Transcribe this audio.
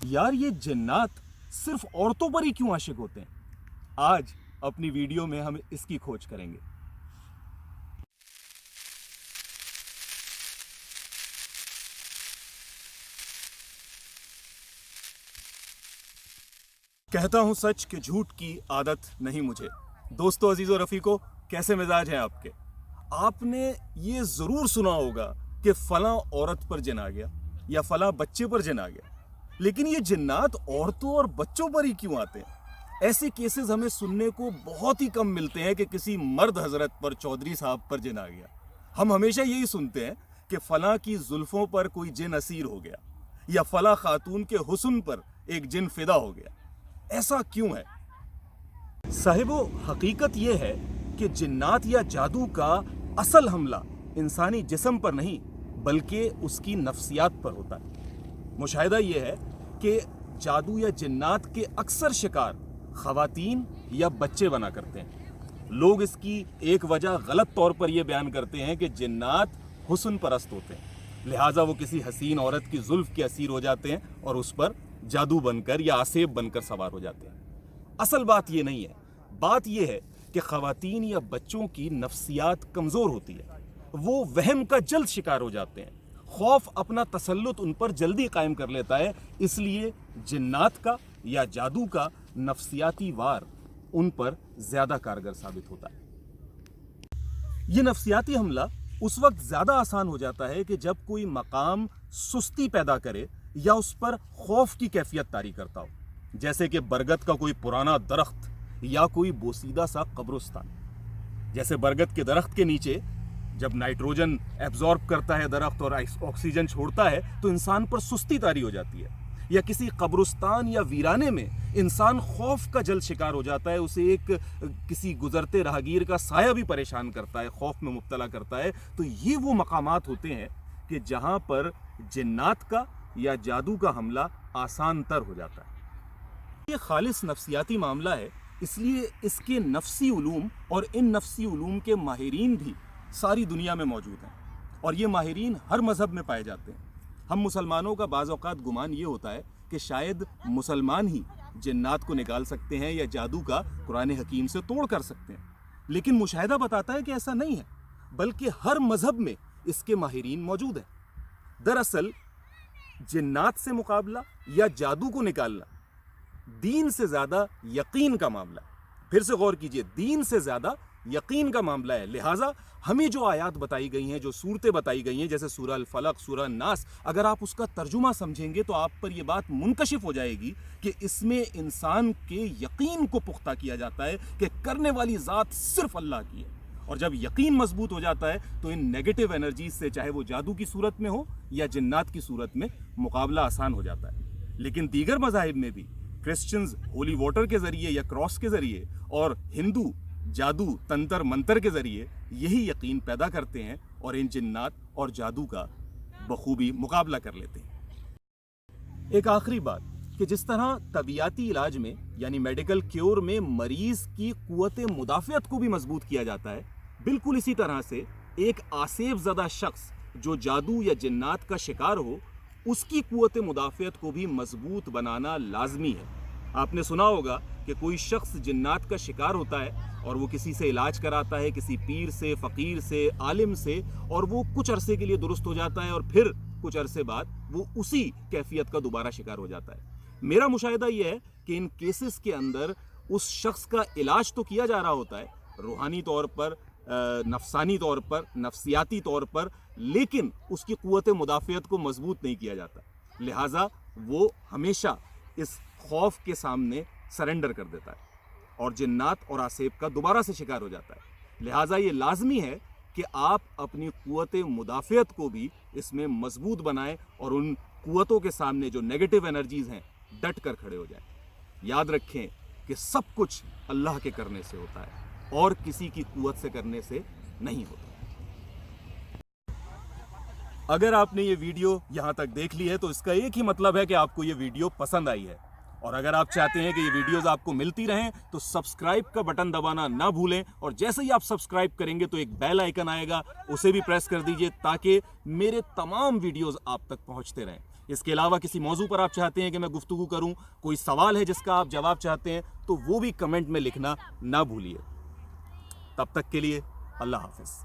यार ये जिन्नात सिर्फ औरतों पर ही क्यों आशिक होते हैं? आज अपनी वीडियो में हम इसकी खोज करेंगे। कहता हूं सच कि झूठ की आदत नहीं मुझे। दोस्तों अजीज और रफीको, कैसे मिजाज हैं आपके? आपने ये जरूर सुना होगा कि फलां औरत पर जिन आ गया या फलां बच्चे पर जिन आ गया, लेकिन ये जिन्नात औरतों और बच्चों पर ही क्यों आते हैं? ऐसे केसेस हमें सुनने को बहुत ही कम मिलते हैं कि किसी मर्द हजरत पर, चौधरी साहब पर जिन आ गया। हम हमेशा यही सुनते हैं कि फलां की जुल्फों पर कोई जिन असीर हो गया या फलां खातून के हुस्न पर एक जिन फिदा हो गया। ऐसा क्यों है साहिबो? हकीकत यह है कि जिन्नात या जादू का असल हमला इंसानी जिस्म पर नहीं बल्कि उसकी नफ्सियात पर होता है। मुशाहिदा यह है कि जादू या जिन्नात के अक्सर शिकार खवातीन या बच्चे बना करते हैं। लोग इसकी एक वजह गलत तौर पर यह बयान करते हैं कि जिन्नात हुस्न परस्त होते हैं, लिहाजा वो किसी हसीन औरत की जुल्फ के असीर हो जाते हैं और उस पर जादू बनकर या आसेब बनकर सवार हो जाते हैं। असल बात ये नहीं है। बात यह है कि खवातीन या बच्चों की नफ्सियात कमज़ोर होती है, वो वहम का जल्द शिकार हो जाते हैं। खौफ अपना तसल्लुत उन पर जल्दी कायम कर लेता है, इसलिए जिन्नात का या जादू का नफ्सियाती वार उन पर ज़्यादा कारगर साबित होता है। ये नफ्सियाती हमला उस वक्त ज़्यादा आसान हो जाता है कि जब कोई मकाम सुस्ती पैदा करे या उस पर खौफ की कैफियत तारी करता हो, जैसे कि बरगद का कोई पुराना दरख्त या कोई बोसीदा सा कब्रिस्तान। जैसे बरगद के दरख्त के नीचे जब नाइट्रोजन एब्जॉर्ब करता है दरख्त और ऑक्सीजन छोड़ता है तो इंसान पर सुस्ती तारी हो जाती है। या किसी कब्रिस्तान या वीराने में इंसान खौफ का जल्द शिकार हो जाता है, उसे एक किसी गुजरते राहगीर का साया भी परेशान करता है, खौफ में मुब्तला करता है। तो ये वो मकामात होते हैं कि जहां पर जिन्नात का या जादू का हमला आसान तर हो जाता है। ये खालिस नफ्सियाती मामला है, इसलिए इसके नफ्सी उलूम और इन नफ्सी उलूम के माहिरीन भी सारी दुनिया में मौजूद हैं और ये माहिरीन हर मजहब में पाए जाते हैं। हम मुसलमानों का बाज़ औक़ात गुमान ये होता है कि शायद मुसलमान ही जिन्नात को निकाल सकते हैं या जादू का कुरान हकीम से तोड़ कर सकते हैं, लेकिन मुशाहिदा बताता है कि ऐसा नहीं है, बल्कि हर मजहब में इसके माहिरीन मौजूद हैं। दरअसल जिन्नात से मुकाबला या जादू को निकालना दीन से ज़्यादा यकीन का मामला है। फिर से गौर कीजिए, दीन से ज़्यादा यकीन का मामला है। लिहाजा हमें जो आयात बताई गई हैं, जो सूरतें बताई गई हैं, जैसे सूरह अल फलक, सूरह नास, अगर आप उसका तर्जुमा समझेंगे तो आप पर यह बात मुनकशिफ हो जाएगी कि इसमें इंसान के यकीन को पुख्ता किया जाता है कि करने वाली ज़ात सिर्फ अल्लाह की है। और जब यकीन मजबूत हो जाता है तो इन नेगेटिव एनर्जीज से, चाहे वो जादू की सूरत में हो या जिन्नात की सूरत में, मुकाबला आसान हो जाता है। लेकिन दीगर मज़ाहिब में भी क्रिश्चियंस होली वाटर के ज़रिए या क्रॉस के ज़रिए और हिंदू जादू तंत्र मंत्र के ज़रिए यही यकीन पैदा करते हैं और इन जिन्नात और जादू का बखूबी मुकाबला कर लेते हैं। एक आखिरी बात कि जिस तरह तबीयाती इलाज में यानी मेडिकल क्योर में मरीज़ की कुव्वत मुदाफ़ियत को भी मजबूत किया जाता है, बिल्कुल इसी तरह से एक आसेब ज़दा शख्स जो जादू या जिन्नात का शिकार हो, उसकी कुव्वत मुदाफ़ियत को भी मजबूत बनाना लाजमी है। आपने सुना होगा कि कोई शख्स जिन्नात का शिकार होता है और वो किसी से इलाज कराता है, किसी पीर से, फ़कीर से, आलिम से, और वो कुछ अरसे के लिए दुरुस्त हो जाता है और फिर कुछ अरसे बाद वो उसी कैफियत का दोबारा शिकार हो जाता है। मेरा मुशाहिदा ये है कि इन केसेस के अंदर उस शख्स का इलाज तो किया जा रहा होता है रूहानी तौर पर, नफसानी तौर पर, नफ्सियाती तौर पर, लेकिन उसकी कुव्वत मुदाफ़ियत को मजबूत नहीं किया जाता। लिहाजा वो हमेशा इस खौफ के सामने सरेंडर कर देता है और जिन्नात और आसेब का दोबारा से शिकार हो जाता है। लिहाजा ये लाजमी है कि आप अपनी कुव्वत मुदाफ़ियत को भी इसमें मजबूत बनाएं और उन कुव्वतों के सामने जो नेगेटिव एनर्जीज़ हैं डट कर खड़े हो जाएं। याद रखें कि सब कुछ अल्लाह के करने से होता है और किसी की कुव्वत से करने से नहीं होता। अगर आपने ये वीडियो यहाँ तक देख ली है तो इसका एक ही मतलब है कि आपको ये वीडियो पसंद आई है। اور اگر آپ چاہتے ہیں کہ یہ ویڈیوز آپ کو ملتی رہیں تو سبسکرائب کا بٹن دبانا نہ بھولیں، اور جیسے ہی آپ سبسکرائب کریں گے تو ایک بیل آئیکن آئے گا، اسے بھی پریس کر دیجئے تاکہ میرے تمام ویڈیوز آپ تک پہنچتے رہیں۔ اس کے علاوہ کسی موضوع پر آپ چاہتے ہیں کہ میں گفتگو کروں، کوئی سوال ہے جس کا آپ جواب چاہتے ہیں، تو وہ بھی کمنٹ میں لکھنا نہ بھولیے۔ تب تک کے لیے اللہ حافظ۔